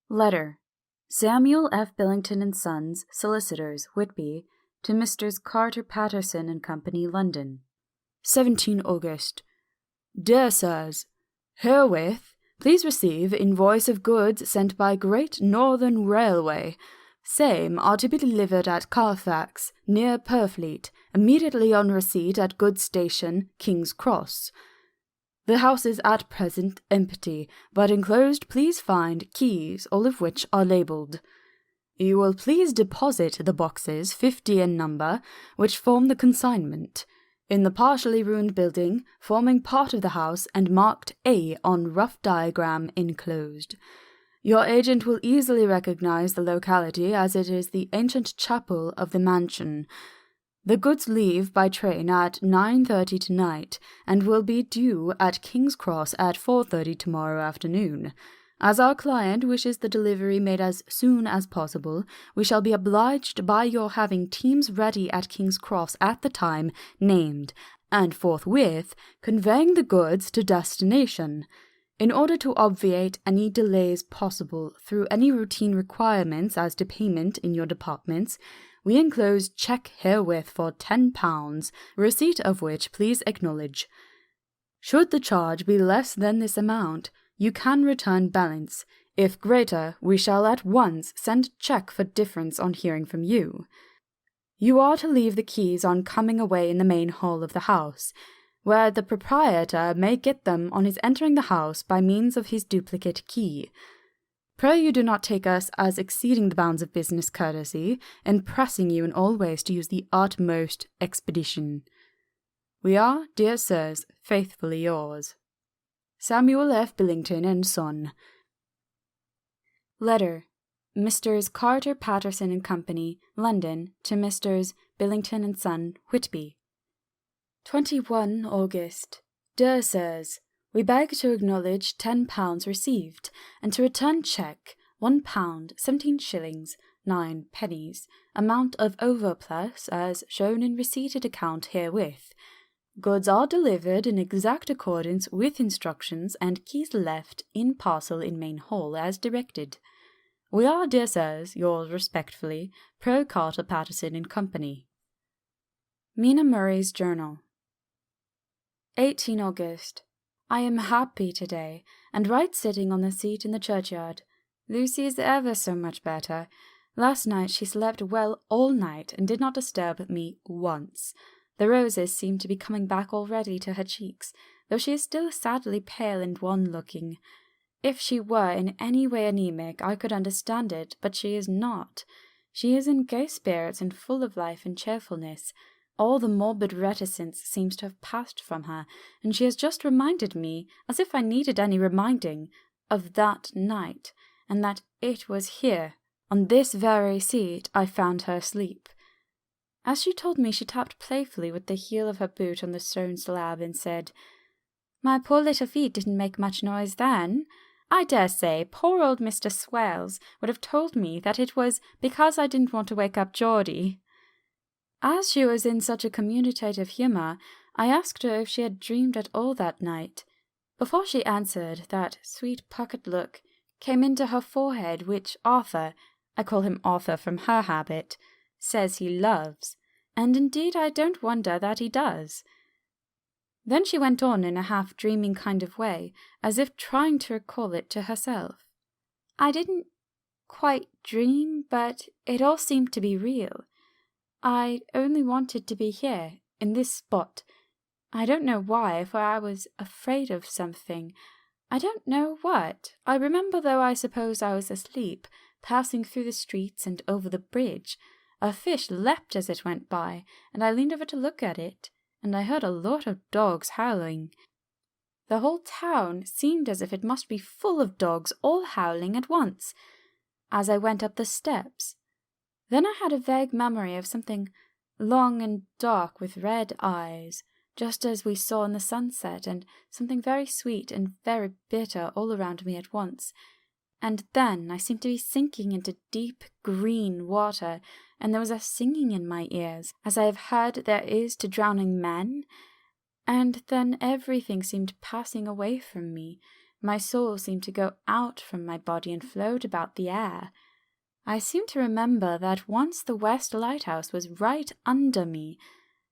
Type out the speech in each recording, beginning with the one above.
Letter. Samuel F. Billington and Sons, Solicitors, Whitby, to Messrs. Carter Patterson and Company, London. 17 August. Dear Sirs, herewith please receive invoice of goods sent by Great Northern Railway. Same are to be delivered at Carfax, near Purfleet, immediately on receipt at goods station, King's Cross. The house is at present empty, but enclosed please find keys, all of which are labelled. You will please deposit the boxes, 50 in number, which form the consignment, in the partially ruined building, forming part of the house and marked A on rough diagram enclosed. Your agent will easily recognize the locality as it is the ancient chapel of the mansion. The goods leave by train at 9:30 tonight, and will be due at King's Cross at 4:30 tomorrow afternoon. As our client wishes the delivery made as soon as possible, we shall be obliged by your having teams ready at King's Cross at the time named, and forthwith conveying the goods to destination. In order to obviate any delays possible through any routine requirements as to payment in your departments, we enclose cheque herewith for £10, receipt of which please acknowledge. Should the charge be less than this amount, you can return balance. If greater, we shall at once send cheque for difference on hearing from you. You are to leave the keys on coming away in the main hall of the house, where the proprietor may get them on his entering the house by means of his duplicate key. Pray you do not take us as exceeding the bounds of business courtesy, and pressing you in all ways to use the utmost expedition. We are, dear sirs, faithfully yours. Samuel F. Billington and Son. Letter. Messrs. Carter Patterson and Company, London, to Messrs. Billington and Son, Whitby. 21 August. Dear Sirs, we beg to acknowledge £10 received, and to return cheque £1 17 shillings 9 pennies, amount of overplus as shown in receipted account herewith. Goods are delivered in exact accordance with instructions, and keys left in parcel in main hall as directed. We are, dear sirs, yours respectfully, Pro Carter Patterson and Company. Mina Murray's Journal. 18 August. I am happy today, and right sitting on the seat in the churchyard. Lucy is ever so much better. Last night she slept well all night, and did not disturb me once. The roses seem to be coming back already to her cheeks, though she is still sadly pale and wan-looking. If she were in any way anemic, I could understand it, but she is not. She is in gay spirits and full of life and cheerfulness. All the morbid reticence seems to have passed from her, and she has just reminded me, as if I needed any reminding, of that night, and that it was here, on this very seat, I found her asleep. As she told me, she tapped playfully with the heel of her boot on the stone slab and said, "My poor little feet didn't make much noise then. I dare say poor old Mr. Swells would have told me that it was because I didn't want to wake up Geordie." As she was in such a communicative humour, I asked her if she had dreamed at all that night. Before she answered, that sweet puckered look came into her forehead which Arthur, I call him Arthur from her habit, says he loves, and indeed I don't wonder that he does. Then she went on in a half-dreaming kind of way, as if trying to recall it to herself. I didn't quite dream, but it all seemed to be real. I only wanted to be here, in this spot. I don't know why, for I was afraid of something. I don't know what. I remember, though I suppose I was asleep, passing through the streets and over the bridge. A fish leapt as it went by, and I leaned over to look at it, and I heard a lot of dogs howling. The whole town seemed as if it must be full of dogs all howling at once, as I went up the steps. Then I had a vague memory of something long and dark with red eyes, just as we saw in the sunset, and something very sweet and very bitter all around me at once. And then I seemed to be sinking into deep green water, and there was a singing in my ears, as I have heard there is to drowning men. And then everything seemed passing away from me. My soul seemed to go out from my body and float about the air. I seem to remember that once the West Lighthouse was right under me,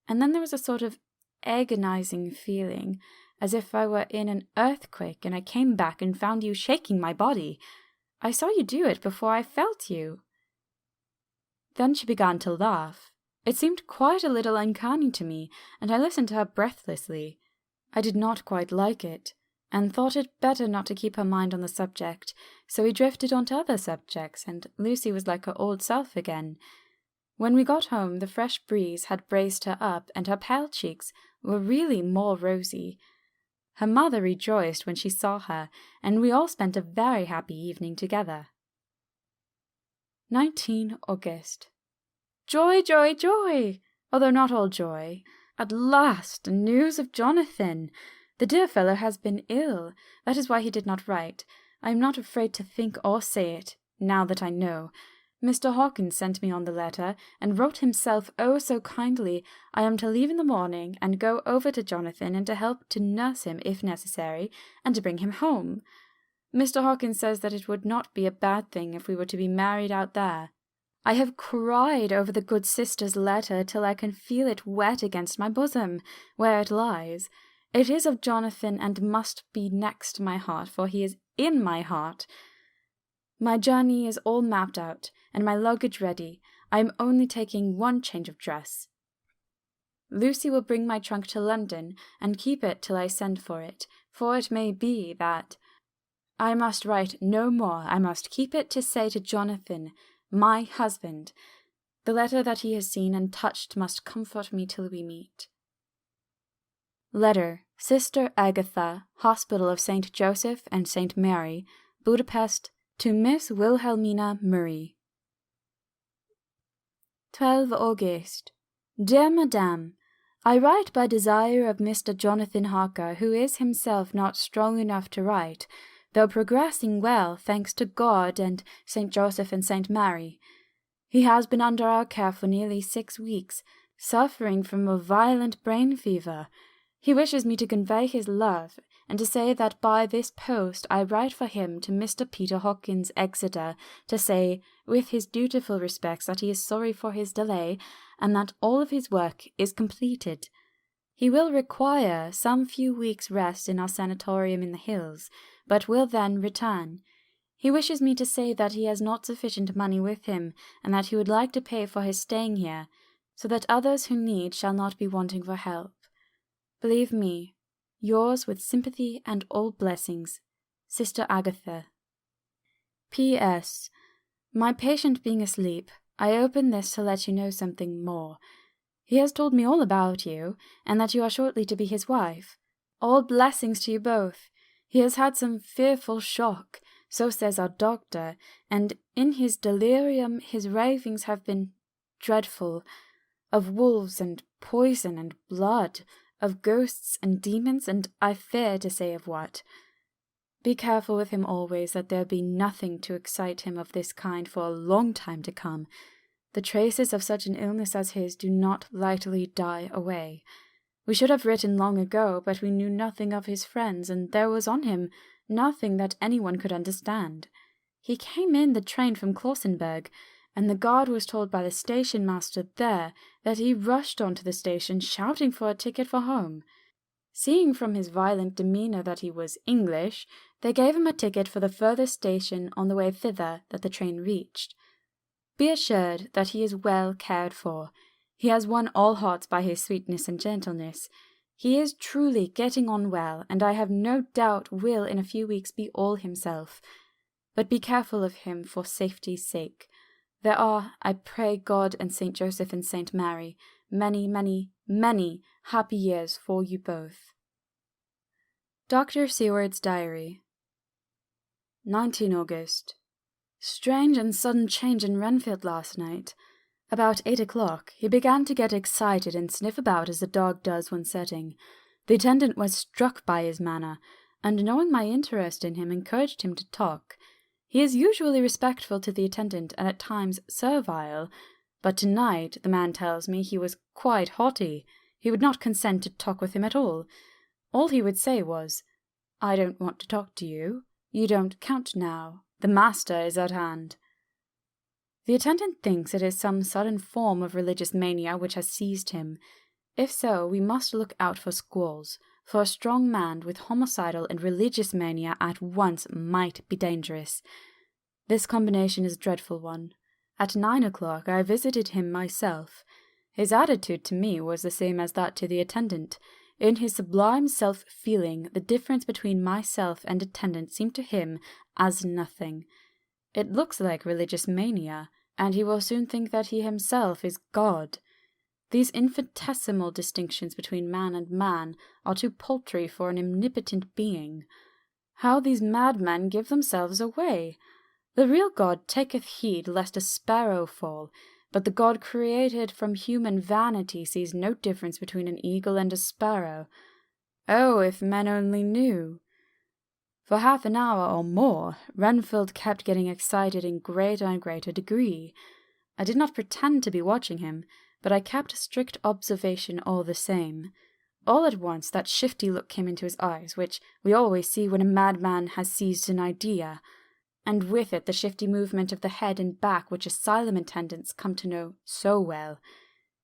and then there was a sort of agonizing feeling, as if I were in an earthquake, and I came back and found you shaking my body. I saw you do it before I felt you." Then she began to laugh. It seemed quite a little uncanny to me, and I listened to her breathlessly. I did not quite like it, and thought it better not to keep her mind on the subject, so we drifted on to other subjects, and Lucy was like her old self again. When we got home, the fresh breeze had braced her up, and her pale cheeks were really more rosy. Her mother rejoiced when she saw her, and we all spent a very happy evening together. 19 August. Joy, joy, joy! Although not all joy. At last, news of Jonathan! The dear fellow has been ill. That is why he did not write. I am not afraid to think or say it, now that I know. Mr. Hawkins sent me on the letter, and wrote himself oh so kindly. I am to leave in the morning, and go over to Jonathan, and to help to nurse him if necessary, and to bring him home. Mr. Hawkins says that it would not be a bad thing if we were to be married out there. I have cried over the good sister's letter till I can feel it wet against my bosom, where it lies. It is of Jonathan, and must be next my heart, for he is in my heart. My journey is all mapped out, and my luggage ready. I am only taking one change of dress. Lucy will bring my trunk to London, and keep it till I send for it may be that I must write no more. I must keep it to say to Jonathan, my husband. The letter that he has seen and touched must comfort me till we meet. Letter, Sister Agatha, Hospital of St. Joseph and St. Mary, Budapest, to Miss Wilhelmina Murray. 12 August. Dear Madame, I write by desire of Mr. Jonathan Harker, who is himself not strong enough to write, though progressing well, thanks to God and St. Joseph and St. Mary. He has been under our care for nearly 6 weeks, suffering from a violent brain fever. He wishes me to convey his love, and to say that by this post I write for him to Mr. Peter Hawkins, Exeter, to say, with his dutiful respects, that he is sorry for his delay, and that all of his work is completed. He will require some few weeks' rest in our sanatorium in the hills, but will then return. He wishes me to say that he has not sufficient money with him, and that he would like to pay for his staying here, so that others who need shall not be wanting for help. Believe me, yours with sympathy and all blessings, Sister Agatha. P.S. My patient being asleep, I open this to let you know something more. He has told me all about you, and that you are shortly to be his wife. All blessings to you both. He has had some fearful shock, so says our doctor, and in his delirium his ravings have been dreadful, of wolves and poison and blood, of ghosts and demons, and I fear to say of what. Be careful with him always, that there be nothing to excite him of this kind for a long time to come. The traces of such an illness as his do not lightly die away. We should have written long ago, but we knew nothing of his friends, and there was on him nothing that anyone could understand. He came in the train from Klausenberg, and the guard was told by the station master there that he rushed on to the station shouting for a ticket for home. Seeing from his violent demeanour that he was English, they gave him a ticket for the furthest station on the way thither that the train reached. Be assured that he is well cared for. He has won all hearts by his sweetness and gentleness. He is truly getting on well, and I have no doubt will in a few weeks be all himself. But be careful of him for safety's sake. There are, I pray God and St. Joseph and St. Mary, many, many, many happy years for you both. Dr. Seward's Diary. 19 August. Strange and sudden change in Renfield last night. About 8 o'clock, he began to get excited and sniff about as a dog does when setting. The attendant was struck by his manner, and knowing my interest in him, encouraged him to talk. He is usually respectful to the attendant and at times servile, but tonight, the man tells me, he was quite haughty. He would not consent to talk with him at all. All he would say was, "I don't want to talk to you. You don't count now. The master is at hand." The attendant thinks it is some sudden form of religious mania which has seized him. If so, we must look out for squalls, for a strong man with homicidal and religious mania at once might be dangerous. This combination is a dreadful one. At 9 o'clock I visited him myself. His attitude to me was the same as that to the attendant. In his sublime self-feeling, the difference between myself and attendant seemed to him as nothing. It looks like religious mania, and he will soon think that he himself is God. These infinitesimal distinctions between man and man are too paltry for an omnipotent being. How these madmen give themselves away! The real God taketh heed lest a sparrow fall, but the God created from human vanity sees no difference between an eagle and a sparrow. Oh, if men only knew! For half an hour or more, Renfield kept getting excited in greater and greater degree. I did not pretend to be watching him, but I kept a strict observation all the same. All at once that shifty look came into his eyes, which we always see when a madman has seized an idea, and with it the shifty movement of the head and back which asylum attendants come to know so well.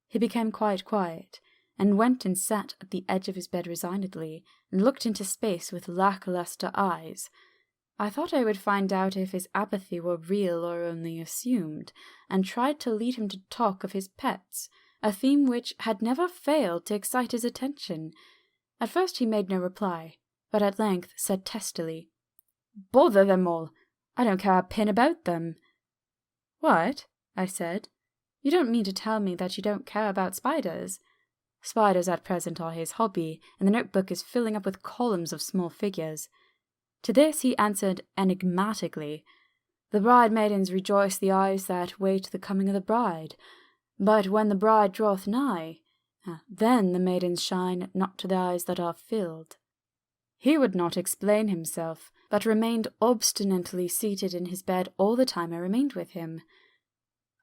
He became quite quiet, and went and sat at the edge of his bed resignedly, and looked into space with lacklustre eyes. I thought I would find out if his apathy were real or only assumed, and tried to lead him to talk of his pets, a theme which had never failed to excite his attention. At first he made no reply, but at length said testily, "Bother them all! I don't care a pin about them." "What?" I said. "You don't mean to tell me that you don't care about spiders?" Spiders at present are his hobby, and the notebook is filling up with columns of small figures. To this he answered enigmatically, "The bride-maidens rejoice the eyes that wait the coming of the bride. But when the bride draweth nigh, then the maidens shine not to the eyes that are filled." He would not explain himself, but remained obstinately seated in his bed all the time I remained with him.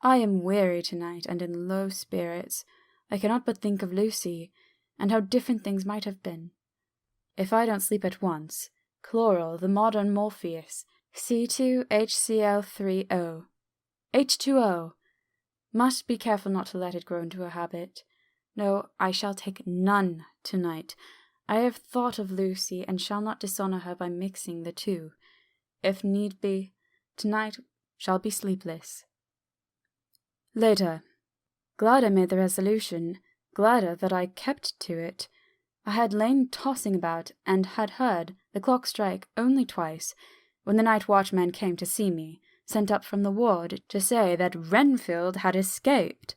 I am weary tonight and in low spirits. I cannot but think of Lucy, and how different things might have been. If I don't sleep at once, chloral, the modern Morpheus, C2HCl3O. H2O! Must be careful not to let it grow into a habit. No, I shall take none tonight. I have thought of Lucy, and shall not dishonour her by mixing the two. If need be, tonight shall be sleepless. Later. Glad I made the resolution, gladder that I kept to it. I had lain tossing about, and had heard the clock strike only twice, when the night watchman came to see me, sent up from the ward to say that Renfield had escaped.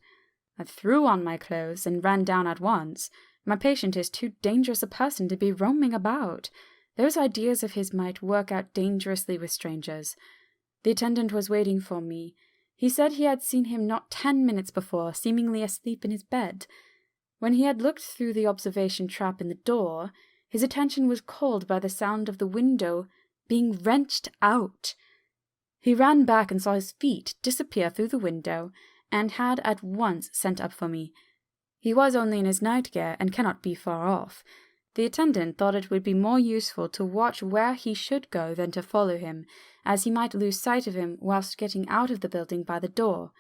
I threw on my clothes and ran down at once. My patient is too dangerous a person to be roaming about. Those ideas of his might work out dangerously with strangers. The attendant was waiting for me. He said he had seen him not 10 minutes before, seemingly asleep in his bed. When he had looked through the observation trap in the door, his attention was called by the sound of the window being wrenched out. He ran back and saw his feet disappear through the window, and had at once sent up for me. He was only in his night-gear, and cannot be far off. The attendant thought it would be more useful to watch where he should go than to follow him, as he might lose sight of him whilst getting out of the building by the door.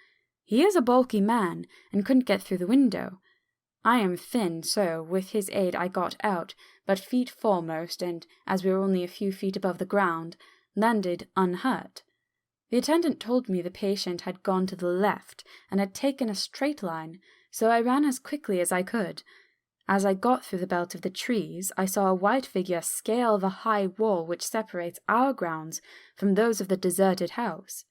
He is a bulky man, and couldn't get through the window. I am thin, so, with his aid I got out, but feet foremost, and, as we were only a few feet above the ground, landed unhurt. The attendant told me the patient had gone to the left, and had taken a straight line, so I ran as quickly as I could. As I got through the belt of the trees, I saw a white figure scale the high wall which separates our grounds from those of the deserted house.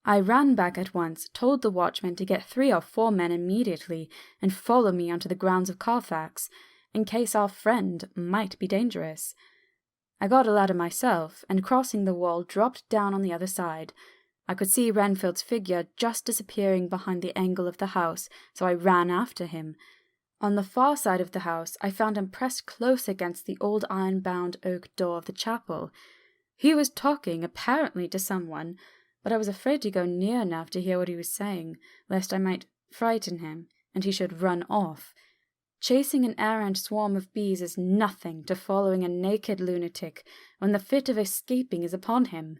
I ran back at once, told the watchman to get 3 or 4 men immediately, and follow me onto the grounds of Carfax, in case our friend might be dangerous. I got a ladder myself, and crossing the wall, dropped down on the other side. I could see Renfield's figure just disappearing behind the angle of the house, so I ran after him. On the far side of the house, I found him pressed close against the old iron-bound oak door of the chapel. He was talking, apparently, to someone, but I was afraid to go near enough to hear what he was saying, lest I might frighten him, and he should run off. Chasing an errant swarm of bees is nothing to following a naked lunatic when the fit of escaping is upon him.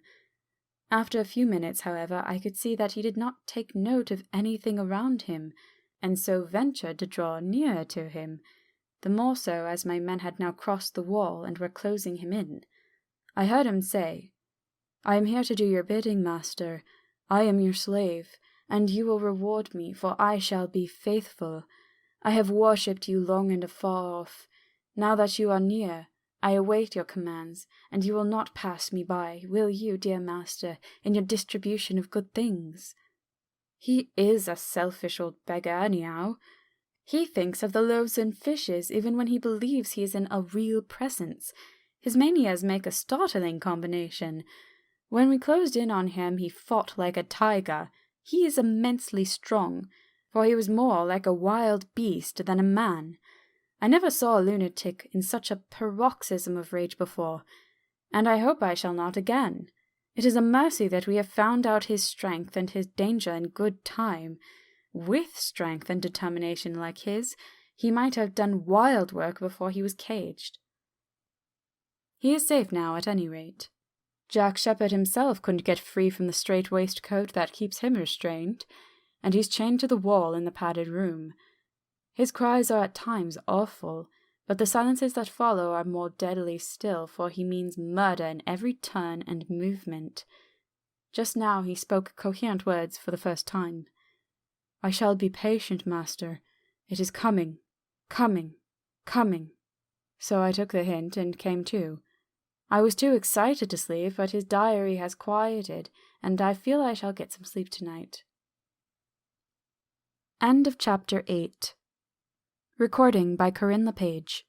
After a few minutes, however, I could see that he did not take note of anything around him, and so ventured to draw nearer to him, the more so as my men had now crossed the wall and were closing him in. I heard him say, "I am here to do your bidding, master. I am your slave, and you will reward me, for I shall be faithful. I have worshipped you long and afar off. Now that you are near, I await your commands, and you will not pass me by, will you, dear master, in your distribution of good things?" He is a selfish old beggar anyhow. He thinks of the loaves and fishes even when he believes he is in a real presence. His manias make a startling combination. When we closed in on him, he fought like a tiger. He is immensely strong, for he was more like a wild beast than a man. I never saw a lunatic in such a paroxysm of rage before, and I hope I shall not again. It is a mercy that we have found out his strength and his danger in good time. With strength and determination like his, he might have done wild work before he was caged. He is safe now, at any rate. Jack Shepherd himself couldn't get free from the strait waistcoat that keeps him restrained, and he's chained to the wall in the padded room. His cries are at times awful, but the silences that follow are more deadly still, for he means murder in every turn and movement. Just now he spoke coherent words for the first time. "I shall be patient, master. It is coming, coming, coming." So I took the hint and came too. I was too excited to sleep, but his diary has quieted, and I feel I shall get some sleep tonight. End of Chapter 8. Recording by Corinne LePage.